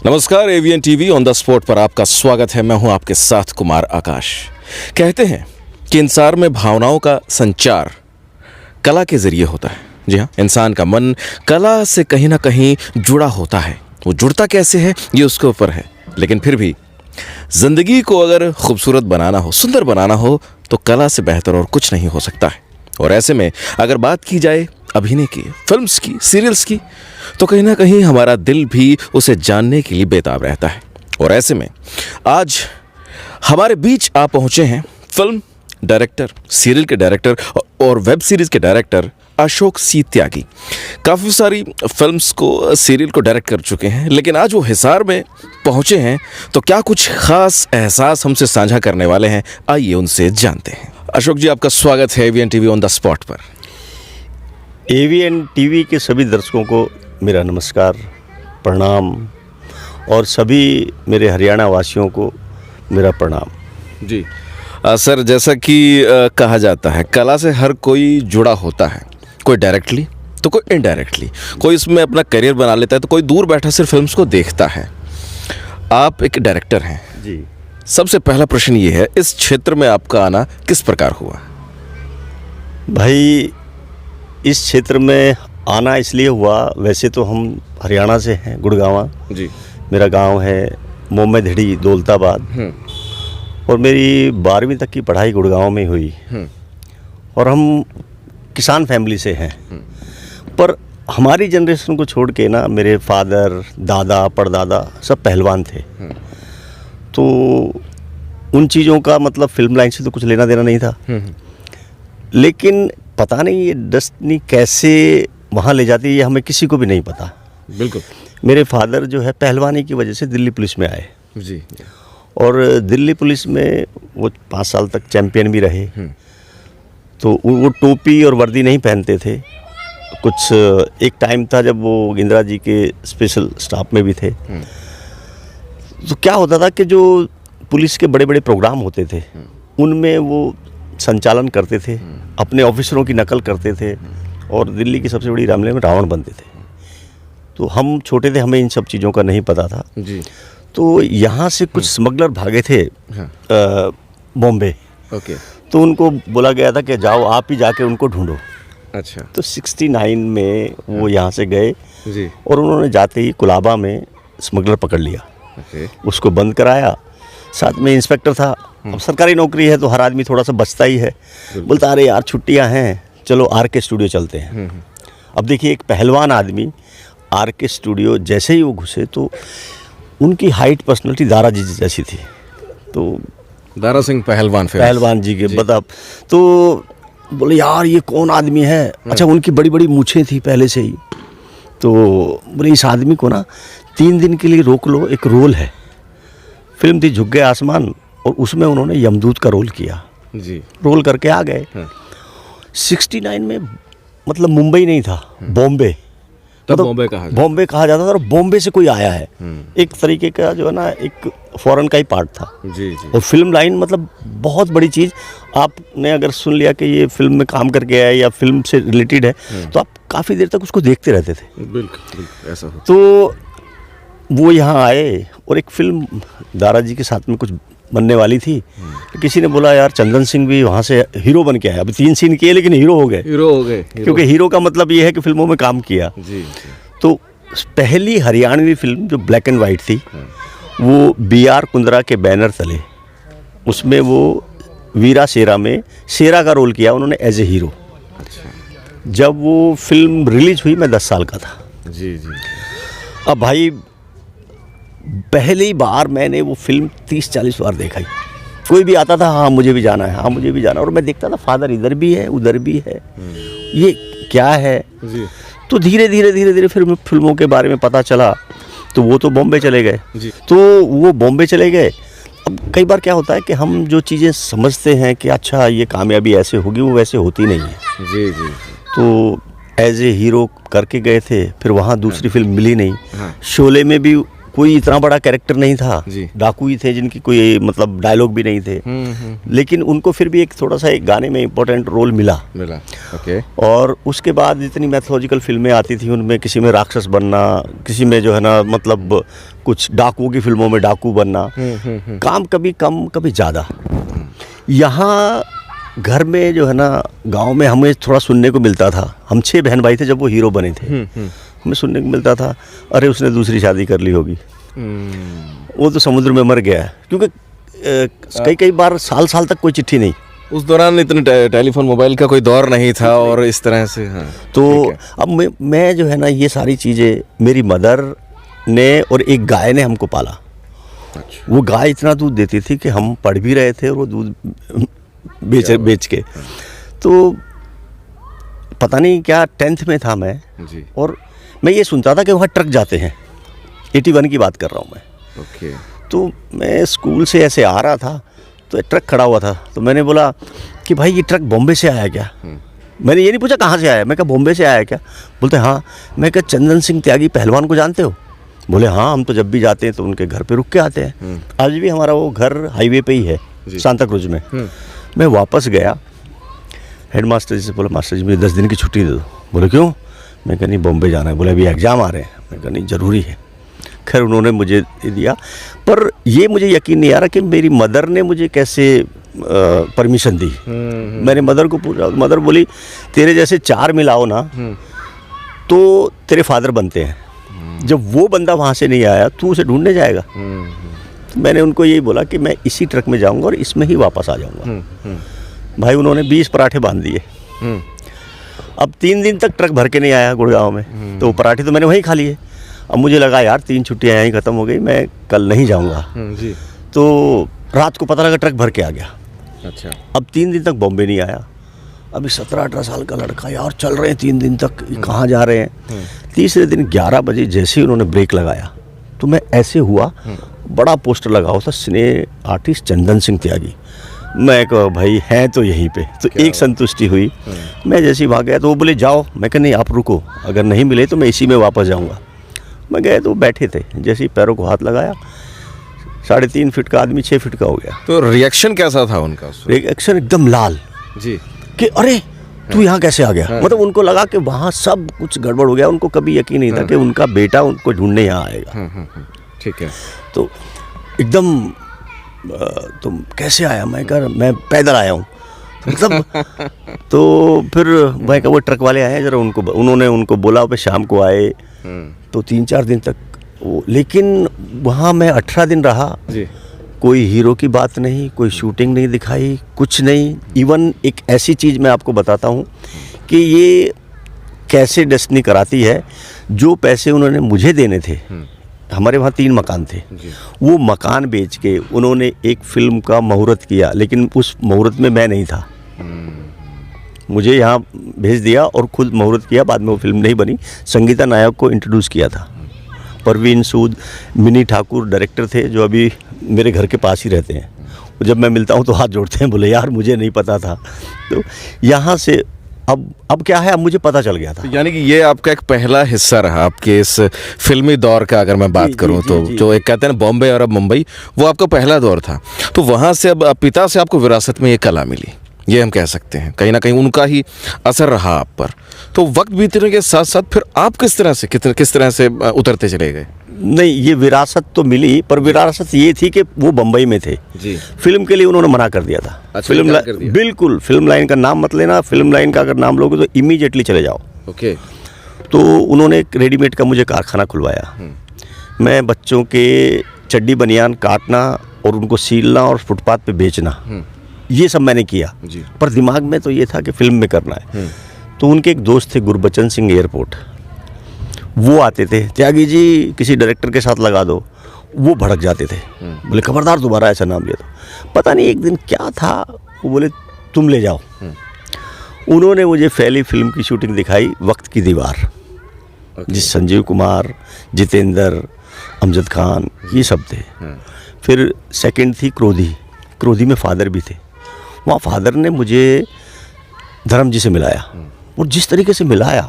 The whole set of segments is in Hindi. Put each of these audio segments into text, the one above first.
नमस्कार, AVN TV on the spot पर आपका स्वागत है। मैं हूं आपके साथ कुमार आकाश। कहते हैं कि इंसान में भावनाओं का संचार कला के जरिए होता है। जी हाँ, इंसान का मन कला से कहीं ना कहीं जुड़ा होता है। वो जुड़ता कैसे है ये उसके ऊपर है, लेकिन फिर भी जिंदगी को अगर खूबसूरत बनाना हो, सुंदर बनाना हो, तो कला से बेहतर और कुछ नहीं हो सकता है। और ऐसे में अगर बात की जाए अभिनय की, फिल्म्स की, सीरियल्स की, तो कहीं ना कहीं हमारा दिल भी उसे जानने के लिए बेताब रहता है। और ऐसे में आज हमारे बीच आ पहुंचे हैं फिल्म डायरेक्टर, सीरियल के डायरेक्टर और वेब सीरीज के डायरेक्टर अशोक सी त्यागी। काफ़ी सारी फिल्म्स को, सीरियल को डायरेक्ट कर चुके हैं, लेकिन आज वो हिसार में पहुंचे हैं तो क्या कुछ खास एहसास हमसे साझा करने वाले हैं। आइए उनसे जानते हैं। अशोक जी, आपका स्वागत है AVN TV on the spot पर। एवीएन टीवी के सभी दर्शकों को मेरा नमस्कार, प्रणाम, और सभी मेरे हरियाणा वासियों को मेरा प्रणाम। जी सर, जैसा कि कहा जाता है कला से हर कोई जुड़ा होता है, कोई डायरेक्टली तो कोई इनडायरेक्टली। कोई इसमें अपना करियर बना लेता है तो कोई दूर बैठा सिर्फ फिल्म्स को देखता है। आप एक डायरेक्टर हैं जी। सबसे पहला प्रश्न ये है, इस क्षेत्र में आपका आना किस प्रकार हुआ? भाई, इस क्षेत्र में आना इसलिए हुआ, वैसे तो हम हरियाणा से हैं, गुड़गांव जी। मेरा गांव है, मोमेधिड़ी दौलताबाद, और मेरी 12वीं तक की पढ़ाई गुड़गांव में हुई। और हम किसान फैमिली से हैं, पर हमारी जनरेशन को छोड़ के ना, मेरे फादर, दादा, परदादा सब पहलवान थे। तो उन चीज़ों का मतलब फिल्म लाइन से तो कुछ लेना देना नहीं था। लेकिन पता नहीं ये डेस्टिनी कैसे वहाँ ले जाती है, ये हमें किसी को भी नहीं पता। बिल्कुल। मेरे मेरे फादर जो है पहलवानी की वजह से दिल्ली पुलिस में आए जी। और दिल्ली पुलिस में वो 5 साल तक चैंपियन भी रहे। तो वो टोपी और वर्दी नहीं पहनते थे। कुछ एक टाइम था जब वो इंदिरा जी के स्पेशल स्टाफ में भी थे। तो क्या होता था कि जो पुलिस के बड़े बड़े प्रोग्राम होते थे उनमें वो संचालन करते थे, अपने ऑफिसरों की नकल करते थे, और दिल्ली की सबसे बड़ी रामलीला में रावण बनते थे। तो हम छोटे थे, हमें इन सब चीज़ों का नहीं पता था जी। तो यहाँ से कुछ स्मगलर भागे थे बॉम्बे। ओके। तो उनको बोला गया था कि जाओ आप ही जाके उनको ढूंढो। अच्छा। तो 69 में वो यहाँ से गए जी। और उन्होंने जाते ही कुलाबा में स्मगलर पकड़ लिया। ओके। उसको बंद कराया, साथ में इंस्पेक्टर था। अब सरकारी नौकरी है तो हर आदमी थोड़ा सा बचता ही है। बोलता अरे यार छुट्टियां हैं, चलो आरके स्टूडियो चलते हैं। अब देखिए, एक पहलवान आदमी आरके स्टूडियो जैसे ही वो घुसे तो उनकी हाइट पर्सनैलिटी दारा जी जैसी थी। तो दारा सिंह पहलवान जी के बता, तो बोले यार ये कौन आदमी है। अच्छा, उनकी बड़ी बड़ी मूछें थी पहले से ही। तो बोले इस आदमी को ना 3 दिन के लिए रोक लो, एक रोल है। फिल्म थी झुक गए आसमान, और उसमें उन्होंने यमदूत का रोल किया जी। रोल करके आ गए। 69 में मतलब मुंबई नहीं था, बॉम्बे। तब बॉम्बे कहा जाता था, और बॉम्बे से कोई आया है। एक तरीके का जो है ना, एक फॉरेन का ही पार्ट था जी। और फिल्म लाइन मतलब बहुत बड़ी चीज़। आपने अगर सुन लिया कि ये फिल्म में काम करके आया या फिल्म से रिलेटेड है, तो आप काफ़ी देर तक उसको देखते रहते थे। बिल्कुल ऐसा हो। तो वो यहाँ आए और एक फिल्म दारा जी के साथ में कुछ बनने वाली थी। तो किसी ने बोला यार चंदन सिंह भी वहाँ से हीरो बन के आया। अभी 3 सीन किए लेकिन हीरो हो गए। क्योंकि हीरो का मतलब ये है कि फिल्मों में काम किया जी। तो पहली हरियाणवी फिल्म जो ब्लैक एंड वाइट थी, वो BR कुंद्रा के बैनर तले, उसमें वो वीरा शेरा में शेरा का रोल किया उन्होंने एज ए हीरो। जब वो फिल्म रिलीज हुई मैं 10 साल का था जी। अब भाई, पहली बार मैंने वो फिल्म 30-40 बार देखा ही। कोई भी आता था, हाँ मुझे भी जाना है, हाँ मुझे भी जाना है। और मैं देखता था फादर इधर भी है उधर भी है, ये क्या है जी। तो धीरे धीरे फिर फिल्मों के बारे में पता चला। तो वो तो बॉम्बे चले गए जी। तो वो बॉम्बे चले गए। अब कई बार क्या होता है कि हम जो चीज़ें समझते हैं कि अच्छा ये कामयाबी ऐसे होगी, वो वैसे होती नहीं है जी। तो एज ए हीरो करके गए थे, फिर वहाँ दूसरी फिल्म मिली नहीं। शोले में भी कोई इतना बड़ा कैरेक्टर नहीं था, जी। डाकू ही थे जिनकी कोई मतलब डायलॉग भी नहीं थे, लेकिन उनको फिर भी एक थोड़ा सा एक गाने में इम्पोर्टेंट रोल मिला। ओके। और उसके बाद जितनी मैथोलॉजिकल फिल्में आती थी उनमें किसी में राक्षस बनना, किसी में जो है ना मतलब कुछ डाकुओं की फिल्मों में डाकू बनना, काम कभी कम कभी ज़्यादा। यहाँ घर में जो है ना गांव में हमें थोड़ा सुनने को मिलता था, हम 6 बहन भाई थे जब वो हीरो बने थे, हमें सुनने को मिलता था अरे उसने दूसरी शादी कर ली होगी, वो तो समुद्र में मर गया है, क्योंकि कई बार साल साल तक कोई चिट्ठी नहीं। उस दौरान इतने टेलीफोन मोबाइल का कोई दौर नहीं था और इस तरह से। हाँ, तो अब मैं जो है ना ये सारी चीज़ें मेरी मदर ने और एक गाय ने हमको पाला। अच्छा। वो गाय इतना दूध देती थी कि हम पढ़ भी रहे थे और वो दूध बेच के, तो पता नहीं क्या 10th में था मैं जी। और मैं ये सुनता था कि वहाँ ट्रक जाते हैं, 81 की बात कर रहा हूँ मैं। ओके। तो मैं स्कूल से ऐसे आ रहा था तो एक ट्रक खड़ा हुआ था, तो मैंने बोला कि भाई ये ट्रक बॉम्बे से आया क्या? मैंने ये नहीं पूछा कहाँ से आया, मैं कहा बॉम्बे से आया क्या? बोलते हाँ। मैं कहा चंदन सिंह त्यागी पहलवान को जानते हो? बोले हाँ, हम तो जब भी जाते हैं तो उनके घर पे रुक के आते हैं। आज भी हमारा वो घर हाईवे पे ही है, सांता क्रूज में। मैं वापस गया, हेडमास्टर जी से बोला मास्टर जी मुझे 10 दिन की छुट्टी दे दो। बोले क्यों? मैं कहा नहीं बॉम्बे जाना है। बोले अभी एग्ज़ाम आ रहे हैं। मैं कहा नहीं ज़रूरी है। खैर उन्होंने मुझे दिया, पर ये मुझे यकीन नहीं आ रहा कि मेरी मदर ने मुझे कैसे परमिशन दी। मैंने मदर को पूछा, मदर बोली तेरे जैसे 4 मिलाओ ना तो तेरे फादर बनते हैं, जब वो बंदा वहाँ से नहीं आया तू उसे ढूंढने जाएगा। तो मैंने उनको यही बोला कि मैं इसी ट्रक में जाऊँगा और इसमें ही वापस आ जाऊँगा। भाई उन्होंने 20 पराठे बांध दिए। अब 3 दिन तक ट्रक भर के नहीं आया गुड़गांव में, तो वो पराठे तो मैंने वहीं खा लिए। अब मुझे लगा यार 3 छुट्टियाँ यहीं ख़त्म हो गई, मैं कल नहीं जाऊँगा। जी। तो रात को पता लगा ट्रक भर के आ गया। अच्छा। अब 3 दिन तक बॉम्बे नहीं आया। अभी 17-18 साल का लड़का, यार चल रहे हैं 3 दिन तक, कहाँ जा रहे हैं? तीसरे दिन 11 बजे जैसे ही उन्होंने ब्रेक लगाया तो मैं ऐसे हुआ, बड़ा पोस्टर लगा हुआ था स्नेह आर्टिस्ट चंदन सिंह त्यागी। मैं कहा भाई हैं तो यहीं पे, तो एक संतुष्टि हुई। मैं जैसे ही वहाँ गया तो वो बोले जाओ। मैं कहा नहीं आप रुको, अगर नहीं मिले तो मैं इसी में वापस जाऊँगा। मैं गया तो बैठे थे, जैसे ही पैरों को हाथ लगाया 3.5 फीट का आदमी 6 फीट का हो गया। तो रिएक्शन कैसा था उनका? रिएक्शन एकदम लाल जी कि अरे तू यहाँ कैसे आ गया? मतलब उनको लगा कि वहाँ सब कुछ गड़बड़ हो गया। उनको कभी यकीन नहीं था कि उनका बेटा उनको ढूंढने यहाँ आएगा। ठीक है। तो एकदम तुम कैसे आया? मैं कहा मैं पैदल आया हूँ। मतलब तो फिर मैं कहा वो ट्रक वाले आए जरा, उन्होंने उनको बोला, पे शाम को आए। तो 3-4 दिन तक वो, लेकिन वहाँ मैं 18 दिन रहा जी। कोई हीरो की बात नहीं, कोई शूटिंग नहीं दिखाई, कुछ नहीं। इवन एक ऐसी चीज़ मैं आपको बताता हूँ कि ये कैसे डेस्टिनी कराती है। जो पैसे उन्होंने मुझे देने थे, हमारे वहाँ 3 मकान थे, वो मकान बेच के उन्होंने एक फिल्म का मुहूर्त किया, लेकिन उस मुहूर्त में मैं नहीं था। मुझे यहाँ भेज दिया और खुद मुहूर्त किया। बाद में वो फिल्म नहीं बनी। संगीता नायक को इंट्रोड्यूस किया था। परवीन सूद, मिनी ठाकुर डायरेक्टर थे जो अभी मेरे घर के पास ही रहते हैं। जब मैं मिलता हूँ तो हाथ जोड़ते हैं, बोले यार मुझे नहीं पता था। तो यहाँ से अब क्या है, अब मुझे पता चल गया था। यानी कि ये आपका एक पहला हिस्सा रहा आपके इस फिल्मी दौर का। अगर मैं बात करूं तो जो एक कहते हैं ना बॉम्बे और अब मुंबई, वो आपका पहला दौर था। तो वहाँ से अब पिता से आपको विरासत में ये कला मिली, ये हम कह सकते हैं। कहीं ना कहीं उनका ही असर रहा आप पर। तो वक्त बीतने के साथ साथ फिर आप किस तरह से उतरते चले गए? नहीं, ये विरासत तो मिली, पर विरासत ये थी कि वो बम्बई में थे जी। फिल्म के लिए उन्होंने मना कर दिया था। अच्छा, बिल्कुल फिल्म लाइन का नाम मत लेना, फिल्म लाइन का अगर नाम लोगे तो इमीडिएटली चले जाओ। ओके। तो उन्होंने एक रेडीमेड का मुझे कारखाना खुलवाया। मैं बच्चों के चड्डी बनियान काटना और उनको सीलना और फुटपाथ पे बेचना, ये सब मैंने किया जी। पर दिमाग में तो ये था कि फिल्म में करना है। तो उनके एक दोस्त थे गुरबचन सिंह एयरपोर्ट, वो आते थे, त्यागी जी किसी डायरेक्टर के साथ लगा दो। वो भड़क जाते थे, बोले खबरदार दोबारा ऐसा नाम लिया तो। पता नहीं एक दिन क्या था, वो बोले तुम ले जाओ। उन्होंने मुझे पहली फिल्म की शूटिंग दिखाई, वक्त की दीवार, जिस संजीव कुमार, जितेंद्र, अमजद खान ये सब थे। फिर सेकंड थी क्रोधी। क्रोधी में फादर भी थे। वहाँ फादर ने मुझे धर्म जी से मिलाया, और जिस तरीके से मिलाया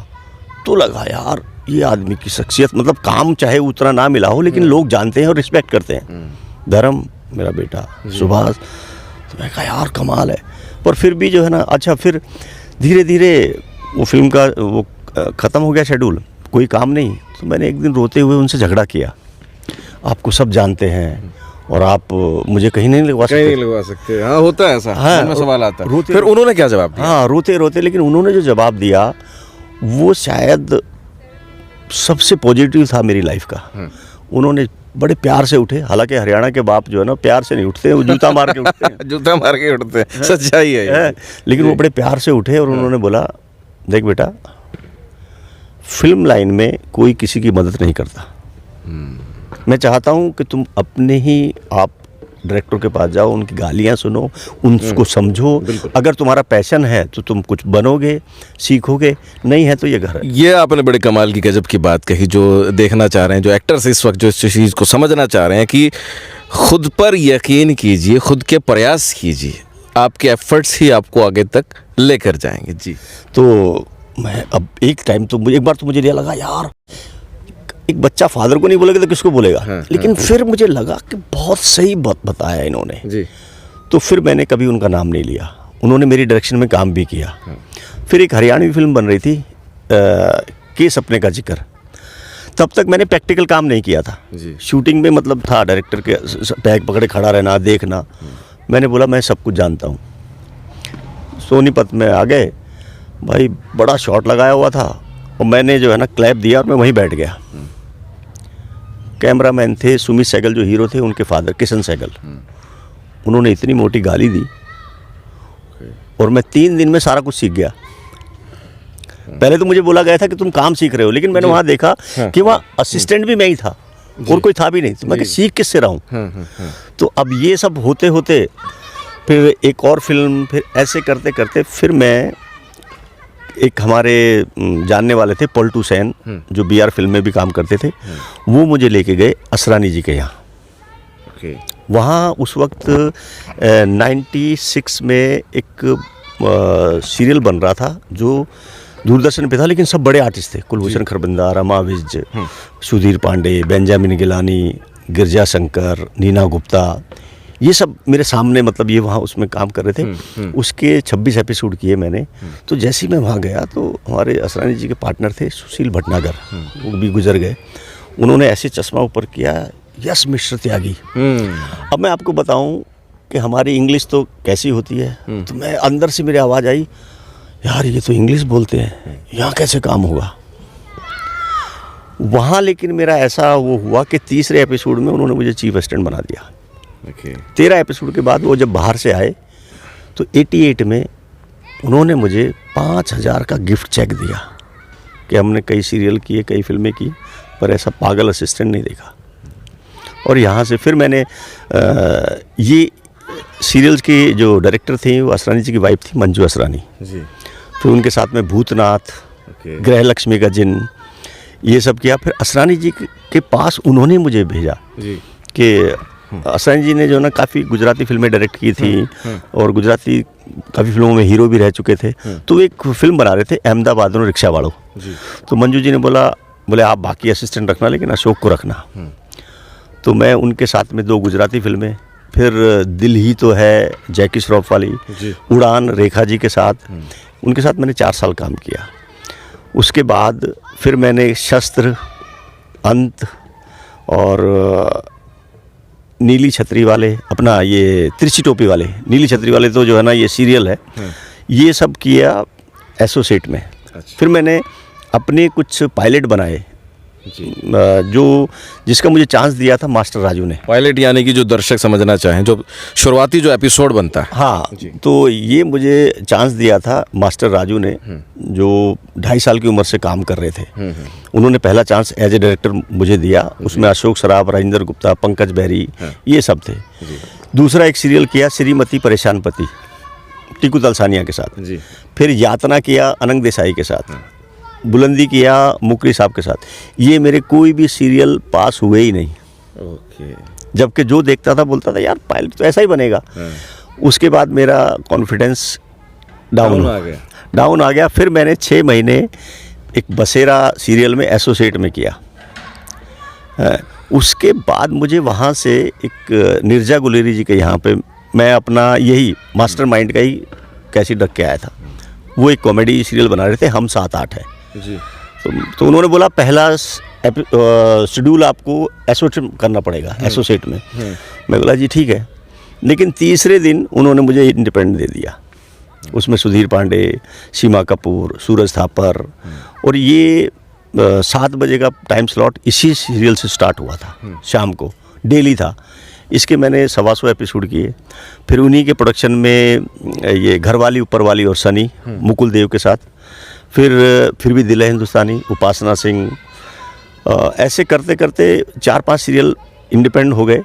तो लगा यार ये आदमी की शख्सियत, मतलब काम चाहे उतना ना मिला हो लेकिन लोग जानते हैं और रिस्पेक्ट करते हैं। धर्म मेरा बेटा, सुभाष, तो मैं कहा यार कमाल है। पर फिर भी जो है ना, अच्छा फिर धीरे धीरे वो फिल्म का वो ख़त्म हो गया शेड्यूल, कोई काम नहीं। तो मैंने एक दिन रोते हुए उनसे झगड़ा किया, आपको सब जानते हैं और आप मुझे कहीं नहीं लगवा सकते। कहीं नहीं लगवा सकते, हाँ होता है ऐसा। हाँ, मन में सवाल आता है। रोते- फिर उन्होंने क्या जवाब दिया? हाँ, रोते रोते, लेकिन उन्होंने जो जवाब दिया वो शायद सबसे पॉजिटिव था मेरी लाइफ का। उन्होंने बड़े प्यार से उठे, हालांकि हरियाणा के बाप जो है ना प्यार से नहीं उठते, वो जूता मार के उठते हैं। जूता मार के उठते हैं, सच्चाई है ये। लेकिन वो बड़े प्यार से उठे और उन्होंने बोला, देख बेटा, फिल्म लाइन में कोई किसी की मदद नहीं करता। मैं चाहता हूँ कि तुम अपने ही आप डायरेक्टर के पास जाओ, उनकी गालियाँ सुनो, उनको समझो। अगर तुम्हारा पैशन है तो तुम कुछ बनोगे, सीखोगे, नहीं है तो ये घर है। ये आपने बड़े कमाल की गजब की बात कही। जो देखना चाह रहे हैं, जो एक्टर्स इस वक्त जो इस चीज़ को समझना चाह रहे हैं कि खुद पर यकीन कीजिए, खुद के प्रयास कीजिए, आपके एफर्ट्स ही आपको आगे तक लेकर जाएंगे। जी। तो मैं अब एक टाइम तो एक बार तो मुझे ये लगा यार, एक बच्चा फादर को नहीं बोलेगा तो किसको बोलेगा। लेकिन फिर मुझे लगा कि बहुत सही बात बताया इन्होंने। जी। तो फिर मैंने कभी उनका नाम नहीं लिया, उन्होंने मेरी डायरेक्शन में काम भी किया। फिर एक हरियाणवी फिल्म बन रही थी के सपने का जिक्र, तब तक मैंने प्रैक्टिकल काम नहीं किया था। जी। शूटिंग में मतलब था डायरेक्टर के बैग पकड़े खड़ा रहना, देखना। मैंने बोला मैं सब कुछ जानता हूँ। सोनीपत में आ गए भाई, बड़ा शॉट लगाया हुआ था और मैंने जो है ना क्लैप दिया और मैं वहीं बैठ गया। कैमरामैन थे सुमित सहगल, जो हीरो थे, उनके फादर किशन सहगल। उन्होंने इतनी मोटी गाली दी और मैं 3 दिन में सारा कुछ सीख गया। पहले तो मुझे बोला गया था कि तुम काम सीख रहे हो, लेकिन मैंने वहाँ देखा कि वहाँ असिस्टेंट भी मैं ही था और कोई था भी नहीं। तो मैं सीख किससे रहा हूँ। तो अब ये सब होते होते फिर एक और फिल्म, फिर ऐसे करते करते फिर मैं, एक हमारे जानने वाले थे पलटू सेन, जो BR फिल्म में भी काम करते थे, वो मुझे लेके गए असरानी जी के यहाँ। वहाँ उस वक्त 96 में एक सीरियल बन रहा था जो दूरदर्शन पे था, लेकिन सब बड़े आर्टिस्ट थे, कुलभूषण खरबंदा, रमा विज, सुधीर पांडे, बेंजामिन गिलानी, गिरजा शंकर, नीना गुप्ता, ये सब मेरे सामने, मतलब ये वहाँ उसमें काम कर रहे थे। उसके 26 एपिसोड किए मैंने। तो जैसे ही मैं वहाँ गया तो हमारे असरानी जी के पार्टनर थे सुशील भटनागर, वो भी गुजर गए। उन्होंने ऐसे चश्मा ऊपर किया, यस मिस्टर त्यागी। अब मैं आपको बताऊं कि हमारी इंग्लिश तो कैसी होती है, तो मैं अंदर से मेरी आवाज़ आई, यार ये तो इंग्लिश बोलते हैं, यहाँ कैसे काम होगा। वहाँ लेकिन मेरा ऐसा वो हुआ कि तीसरे एपिसोड में उन्होंने मुझे चीफ असिस्टेंट बना दिया। 13 एपिसोड के बाद वो जब बाहर से आए तो 88 में उन्होंने मुझे 5000 का गिफ्ट चेक दिया कि हमने कई सीरियल किए, कई फिल्में की, पर ऐसा पागल असिस्टेंट नहीं देखा। और यहाँ से फिर मैंने ये सीरियल्स की जो डायरेक्टर थी वो असरानी जी की वाइफ थी, मंजू असरानी जी। फिर उनके साथ में भूतनाथ, ग्रह लक्ष्मी का जिन, ये सब किया। फिर असरानी जी के पास उन्होंने मुझे भेजा कि असरानी जी ने जो ना काफ़ी गुजराती फिल्में डायरेक्ट की थी और गुजराती काफ़ी फिल्मों में हीरो भी रह चुके थे। तो एक फिल्म बना रहे थे अहमदाबाद में, रिक्शा वालों। तो मंजू जी ने बोले आप बाकी असिस्टेंट रखना लेकिन अशोक को रखना। तो मैं उनके साथ में 2 गुजराती फिल्में, फिर दिल ही तो है जैकी श्रॉफ वाली, उड़ान रेखा जी के साथ, उनके साथ मैंने 4 साल काम किया। उसके बाद फिर मैंने शस्त्र, अंत और नीली छतरी वाले, अपना ये तिरछी टोपी वाले, नीली छतरी वाले तो जो है ना ये सीरियल है, ये सब किया एसोसिएट में। फिर मैंने अपने कुछ पायलट बनाए, जो जिसका मुझे चांस दिया था मास्टर राजू ने। पायलट यानी कि जो दर्शक समझना चाहें, जो शुरुआती जो एपिसोड बनता है। हाँ, तो ये मुझे चांस दिया था मास्टर राजू ने, जो 2.5 साल की उम्र से काम कर रहे थे। उन्होंने पहला चांस एज ए डायरेक्टर मुझे दिया। उसमें अशोक सराफ, राजेंद्र गुप्ता, पंकज बहरी, ये सब थे। दूसरा एक सीरियल किया श्रीमती परेशान पति, टीकू तलसानिया के साथ। फिर यातना किया अनंग देसाई के साथ। बुलंदी किया मुकरी साहब के साथ। ये मेरे कोई भी सीरियल पास हुए ही नहीं। जबकि जो देखता था बोलता था यार पायलट तो ऐसा ही बनेगा। उसके बाद मेरा कॉन्फिडेंस डाउन आ गया। फिर मैंने 6 महीने एक बसेरा सीरियल में एसोसिएट में किया। उसके बाद मुझे वहाँ से एक नीरजा गुलेरी जी के यहाँ पे मैं अपना यही मास्टरमाइंड का ही कैसेट रख के आया था। वो एक कॉमेडी सीरियल बना रहे थे, हम 7-8 है जी। तो उन्होंने बोला पहला शेड्यूल आपको एसोसिएट करना पड़ेगा एसोसिएट में। मैं बोला जी ठीक है, लेकिन तीसरे दिन उन्होंने मुझे इंडिपेंडेंट दे दिया। उसमें सुधीर पांडे, सीमा कपूर, सूरज थापर, और ये 7 बजे का टाइम स्लॉट इसी सीरियल से स्टार्ट हुआ था, शाम को डेली था। इसके मैंने 125 एपिसोड किए। फिर उन्हीं के प्रोडक्शन में ये घरवाली ऊपरवाली और सनी मुकुल देव के साथ, फिर भी दिल है हिंदुस्तानी, उपासना सिंह, ऐसे करते करते 4-5 सीरियल इंडिपेंडेंट हो गए।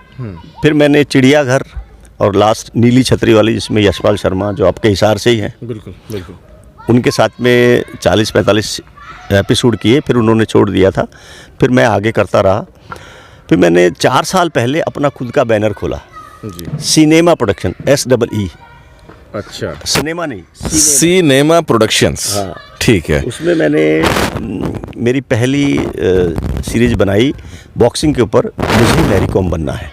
फिर मैंने चिड़ियाघर और लास्ट नीली छतरी वाली, जिसमें यशपाल शर्मा जो आपके हिसार से ही हैं, बिल्कुल बिल्कुल, उनके साथ में 40-45 एपिसोड किए। फिर उन्होंने छोड़ दिया था, फिर मैं आगे करता रहा। फिर मैंने 4 साल पहले अपना खुद का बैनर खोला जी। Cinema production, SEE। अच्छा, सिनेमा नहीं, सिनेमा प्रोडक्शंस। हाँ। ठीक है। उसमें मैंने मेरी पहली सीरीज बनाई बॉक्सिंग के ऊपर, मुझे मैरी कॉम बनना है,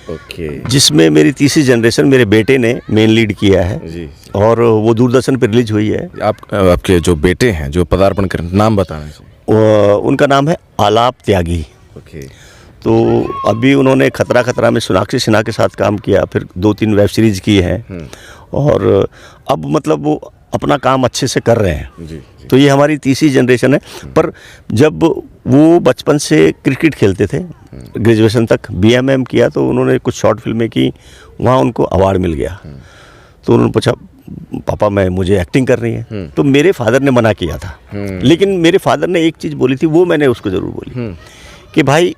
ओके जिसमें मेरी तीसरी जनरेशन मेरे बेटे ने मेन लीड किया है जी। और वो दूरदर्शन पर रिलीज हुई है। आपके जो बेटे हैं जो पदार्पण कर, नाम बताना चाहिए। उनका नाम है आलाप त्यागी। ओके। तो अभी उन्होंने खतरा खतरा में सोनाक्षी सिन्हा के साथ काम किया, फिर 2-3 वेब सीरीज की हैं, और अब मतलब वो अपना काम अच्छे से कर रहे हैं जी। तो ये हमारी तीसरी जनरेशन है। पर जब वो बचपन से क्रिकेट खेलते थे, ग्रेजुएशन तक BMM किया, तो उन्होंने कुछ शॉर्ट फिल्में की, वहाँ उनको अवार्ड मिल गया। तो उन्होंने पूछा पापा मुझे एक्टिंग करनी है, तो मेरे फादर ने मना किया था। लेकिन मेरे फादर ने एक चीज़ बोली थी, वो मैंने उसको ज़रूर बोली कि भाई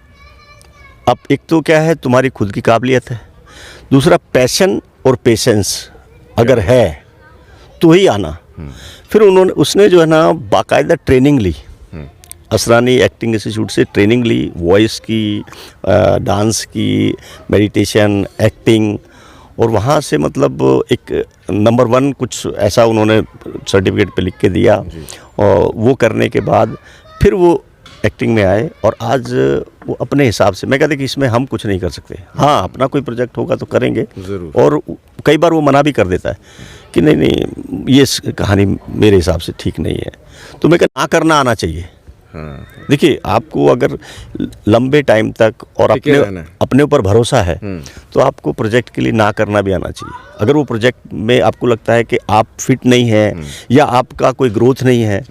अब एक तो क्या है, तुम्हारी खुद की काबिलियत है, दूसरा पैशन और पेशेंस अगर है तो ही आना। फिर उसने जो है ना बाकायदा ट्रेनिंग ली, असरानी एक्टिंग इंस्टीट्यूट से ट्रेनिंग ली, वॉइस की, डांस की, मेडिटेशन, एक्टिंग, और वहाँ से मतलब एक नंबर 1 कुछ ऐसा उन्होंने सर्टिफिकेट पे लिख के दिया। और वो करने के बाद फिर वो एक्टिंग में आए, और आज वो अपने हिसाब से, मैं कहते कि इसमें हम कुछ नहीं कर सकते, हाँ अपना कोई प्रोजेक्ट होगा तो करेंगे ज़रूर। और कई बार वो मना भी कर देता है कि नहीं ये कहानी मेरे हिसाब से ठीक नहीं है, तो मैं कहता ना करना आना चाहिए। हाँ। देखिए, आपको अगर लंबे टाइम तक और अपने ऊपर भरोसा है तो आपको प्रोजेक्ट के लिए ना करना भी आना चाहिए। अगर वो प्रोजेक्ट में आपको लगता है कि आप फिट नहीं है या आपका कोई ग्रोथ नहीं है,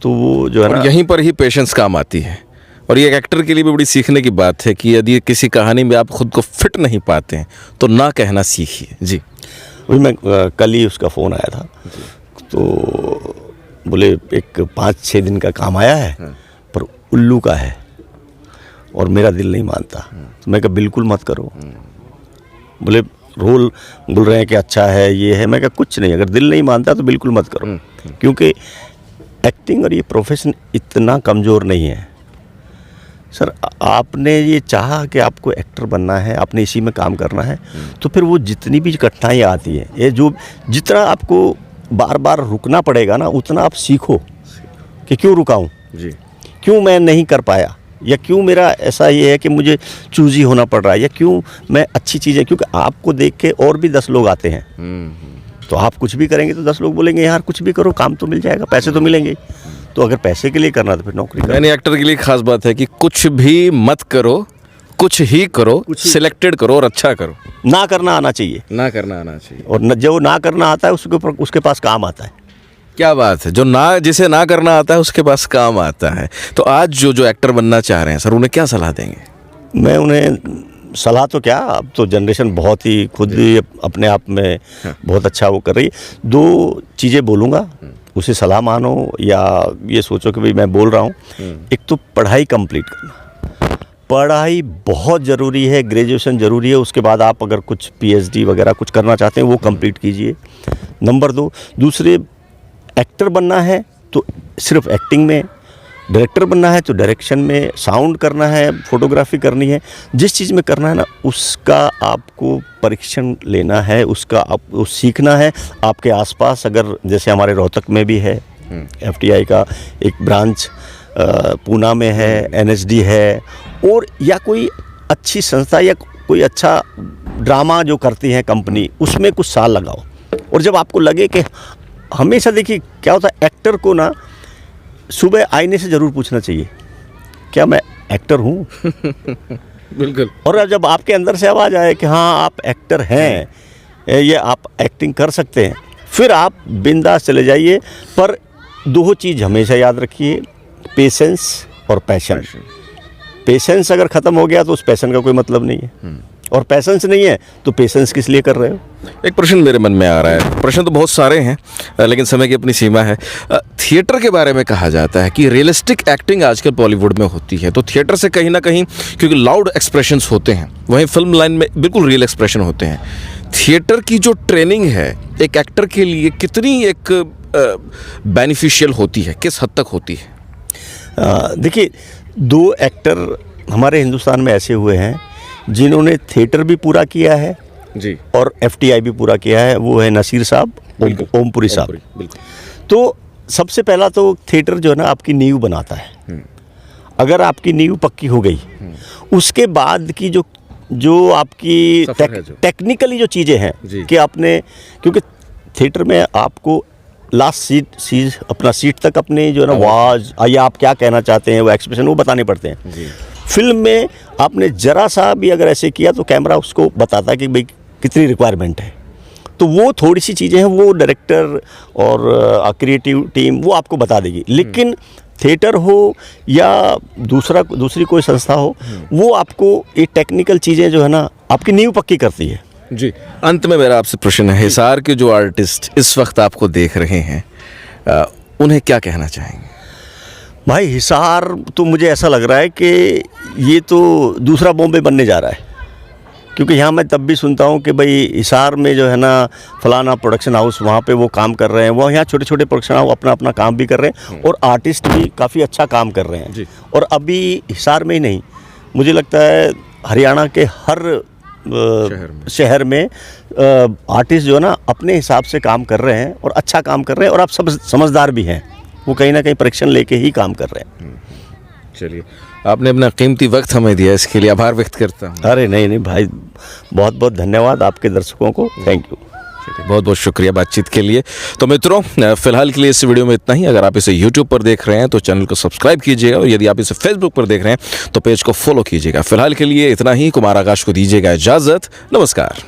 तो वो जो है ना, यहीं पर ही पेशेंस काम आती है। और ये एक एक्टर के लिए भी बड़ी सीखने की बात है कि यदि किसी कहानी में आप खुद को फिट नहीं पाते हैं तो ना कहना सीखिए। जी। वही मैं कल ही उसका फ़ोन आया था, तो बोले एक 5-6 दिन का काम आया है, पर उल्लू का है और मेरा दिल नहीं मानता। तो मैं कहा बिल्कुल मत करो। बोले रोल बोल रहे हैं कि अच्छा है, ये है। मैं कहा कुछ नहीं, अगर दिल नहीं मानता तो बिल्कुल मत करो, क्योंकि एक्टिंग और ये प्रोफेशन इतना कमज़ोर नहीं है। सर, आपने ये चाहा कि आपको एक्टर बनना है, आपने इसी में काम करना है, तो फिर वो जितनी भी कठिनाइयाँ आती हैं, ये जो जितना आपको बार बार रुकना पड़ेगा ना, उतना आप सीखो कि क्यों रुका हूँ जी, क्यों मैं नहीं कर पाया, या क्यों मेरा ऐसा ये है कि मुझे चूज़ी होना पड़ रहा है, या क्यों मैं अच्छी चीज़ है। क्योंकि आपको देख के और भी 10 लोग आते हैं, तो आप कुछ भी करेंगे तो 10 लोग बोलेंगे यार कुछ भी करो, काम तो मिल जाएगा, पैसे तो मिलेंगे। तो अगर पैसे के लिए करना तो फिर नौकरी करो। यानी एक्टर के लिए खास बात है कि कुछ भी मत करो, कुछ ही करो, सिलेक्टेड करो और अच्छा करो। ना करना आना चाहिए, ना करना आना चाहिए। और जो ना करना आता है उसके पास काम आता है। क्या बात है, जिसे ना करना आता है उसके पास काम आता है। तो आज जो एक्टर बनना चाह रहे हैं सर, उन्हें क्या सलाह देंगे? मैं उन्हें सलाह तो क्या, अब तो जनरेशन बहुत ही खुद ही अपने आप में बहुत अच्छा वो कर रही है। 2 चीज़ें बोलूँगा, उसे सलाह मानो या ये सोचो कि भाई मैं बोल रहा हूँ। एक तो पढ़ाई कंप्लीट करना, पढ़ाई बहुत ज़रूरी है, ग्रेजुएशन ज़रूरी है। उसके बाद आप अगर कुछ PhD वगैरह कुछ करना चाहते हैं वो कंप्लीट कीजिए। नंबर 2, दूसरे एक्टर बनना है तो सिर्फ एक्टिंग में, डायरेक्टर बनना है तो डायरेक्शन में, साउंड करना है, फोटोग्राफी करनी है, जिस चीज़ में करना है ना उसका आपको परीक्षण लेना है, उसका आपको सीखना है। आपके आसपास अगर जैसे हमारे रोहतक में भी है, FTI का एक ब्रांच पूना में है, NSD है, और या कोई अच्छी संस्था या कोई अच्छा ड्रामा जो करती है कंपनी, उसमें कुछ साल लगाओ। और जब आपको लगे कि हमेशा देखिए क्या होता है, एक्टर को ना सुबह आईने से ज़रूर पूछना चाहिए क्या मैं एक्टर हूँ। बिल्कुल। और जब आपके अंदर से आवाज़ आए कि हाँ आप एक्टर हैं, ये आप एक्टिंग कर सकते हैं, फिर आप बिंदास चले जाइए। पर दो चीज़ हमेशा याद रखिए, पेशेंस और पैशन। पेशेंस अगर ख़त्म हो गया तो उस पैशन का कोई मतलब नहीं है, और पैशंस नहीं है तो पेशेंस किस लिए कर रहे हो। एक प्रश्न मेरे मन में आ रहा है, प्रश्न तो बहुत सारे हैं लेकिन समय की अपनी सीमा है। थिएटर के बारे में कहा जाता है कि रियलिस्टिक एक्टिंग आजकल बॉलीवुड में होती है, तो थिएटर से कहीं ना कहीं, क्योंकि लाउड एक्सप्रेशंस होते हैं, वहीं फिल्म लाइन में बिल्कुल रियल एक्सप्रेशन होते हैं। थिएटर की जो ट्रेनिंग है एक एक्टर के लिए कितनी एक बेनिफिशियल होती है, किस हद तक होती है? देखिए, दो एक्टर हमारे हिंदुस्तान में ऐसे हुए हैं जिन्होंने थिएटर भी पूरा किया है जी, और FTI भी पूरा किया है। वो है नसीर साहब, ओमपुरी साहब। तो सबसे पहला तो थिएटर जो है ना आपकी नींव बनाता है। अगर आपकी नींव पक्की हो गई, उसके बाद की जो आपकी टेक्निकली जो चीज़ें हैं कि आपने, क्योंकि थिएटर में आपको लास्ट सीट अपना सीट तक अपने जो है ना आवाज़ या आप क्या कहना चाहते हैं वो एक्सप्रेशन वो बताने पड़ते हैं। फिल्म में आपने ज़रा सा भी अगर ऐसे किया तो कैमरा उसको बताता है कि भाई कितनी रिक्वायरमेंट है। तो वो थोड़ी सी चीज़ें हैं वो डायरेक्टर और क्रिएटिव टीम वो आपको बता देगी। लेकिन थिएटर हो या दूसरी कोई संस्था हो, वो आपको ये टेक्निकल चीज़ें जो है ना आपकी नींव पक्की करती है। जी, अंत में मेरा आपसे प्रश्न है, हिसार के जो आर्टिस्ट इस वक्त आपको देख रहे हैं उन्हें क्या कहना चाहेंगे? भाई, हिसार तो मुझे ऐसा लग रहा है कि ये तो दूसरा बॉम्बे बनने जा रहा है, क्योंकि यहाँ मैं तब भी सुनता हूँ कि भाई हिसार में जो है ना फलाना प्रोडक्शन हाउस वहाँ पे वो काम कर रहे हैं, वो यहाँ छोटे छोटे प्रोडक्शन हाउस अपना अपना काम भी कर रहे हैं और आर्टिस्ट भी काफ़ी अच्छा काम कर रहे हैं। और अभी हिसार में ही नहीं, मुझे लगता है हरियाणा के हर शहर में आर्टिस्ट जो है ना अपने हिसाब से काम कर रहे हैं और अच्छा काम कर रहे हैं, और आप सब समझदार भी हैं, वो कहीं ना कहीं परीक्षण लेके ही काम कर रहे हैं। चलिए, आपने अपना कीमती वक्त हमें दिया, इसके लिए आभार व्यक्त करता हूँ। अरे नहीं भाई, बहुत बहुत धन्यवाद आपके दर्शकों को, थैंक यू। बहुत बहुत शुक्रिया बातचीत के लिए। तो मित्रों, फिलहाल के लिए इस वीडियो में इतना ही। अगर आप इसे YouTube पर देख रहे हैं तो चैनल को सब्सक्राइब कीजिएगा, और यदि आप इसे Facebook पर देख रहे हैं तो पेज को फॉलो कीजिएगा। फिलहाल के लिए इतना ही। कुमार आकाश को दीजिएगा इजाज़त। नमस्कार।